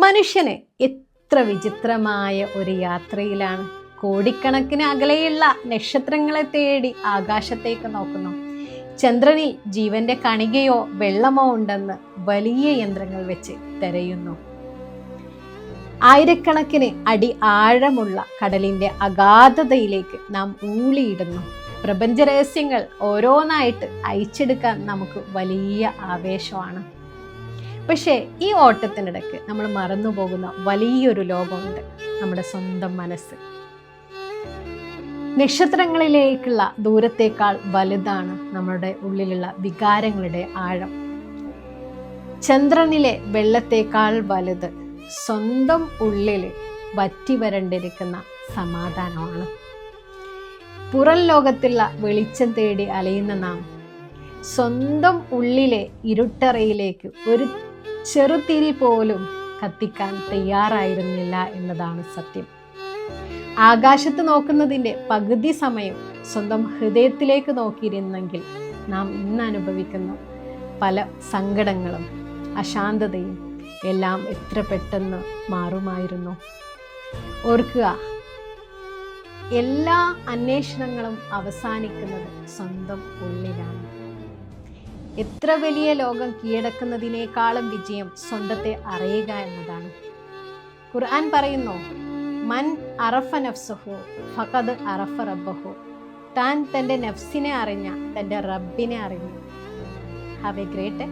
മനുഷ്യന് എത്ര വിചിത്രമായ ഒരു യാത്രയിലാണ്. കോടിക്കണക്കിന് അകലെയുള്ള നക്ഷത്രങ്ങളെ തേടി ആകാശത്തേക്ക് നോക്കുന്നു. ചന്ദ്രനിൽ ജീവന്റെ കണികയോ വെള്ളമോ ഉണ്ടെന്ന് വലിയ യന്ത്രങ്ങൾ വെച്ച് തിരയുന്നു. ആയിരക്കണക്കിന് അടി ആഴമുള്ള കടലിന്റെ അഗാധതയിലേക്ക് നാം ഊളിയിടുന്നു. പ്രപഞ്ച രഹസ്യങ്ങൾ ഓരോന്നായിട്ട് അയച്ചെടുക്കാൻ നമുക്ക് വലിയ ആവേശമാണ്. പക്ഷേ ഈ ഓട്ടത്തിനിടയ്ക്ക് നമ്മൾ മറന്നു പോകുന്ന വലിയൊരു ലോകമുണ്ട്, നമ്മുടെ സ്വന്തം മനസ്സ്. നക്ഷത്രങ്ങളിലേക്കുള്ള ദൂരത്തേക്കാൾ വലുതാണ് നമ്മുടെ ഉള്ളിലുള്ള വികാരങ്ങളുടെ ആഴം. ചന്ദ്രനിലെ വെള്ളത്തേക്കാൾ വലുത് സ്വന്തം ഉള്ളിൽ വറ്റി വരണ്ടിരിക്കുന്ന സമാധാനമാണ്. പുറം ലോകത്തുള്ള വെളിച്ചം തേടി അലയുന്ന നാം സ്വന്തം ഉള്ളിലെ ഇരുട്ടറയിലേക്ക് ഒരു ചെറുതിരി പോലും കത്തിക്കാൻ തയ്യാറായിരുന്നില്ല എന്നതാണ് സത്യം. ആകാശത്ത് നോക്കുന്നതിൻ്റെ പകുതി സമയം സ്വന്തം ഹൃദയത്തിലേക്ക് നോക്കിയിരുന്നെങ്കിൽ നാം ഇന്ന് അനുഭവിക്കുന്ന പല സങ്കടങ്ങളും അശാന്തതയും എല്ലാം എത്ര പെട്ടെന്ന് മാറുമായിരുന്നു. ഓർക്കുക, എല്ലാ അന്വേഷണങ്ങളും അവസാനിക്കുന്നത് സ്വന്തം ഉള്ളിലാണ്. എത്ര വലിയ ലോകം കീഴടക്കുന്നതിനേക്കാളും വിജയം സ്വന്തത്തെ അറിയുക എന്നതാണ്. ഖുർആൻ പറയുന്നു, മൻ അറഫ നഫ്സഹു ഫഖദ് അറഫ റബ്ബഹു. താൻ തൻ്റെ നഫ്സിനെ അറിഞ്ഞ തൻ്റെ റബ്ബിനെ അറിഞ്ഞു. Have A great day.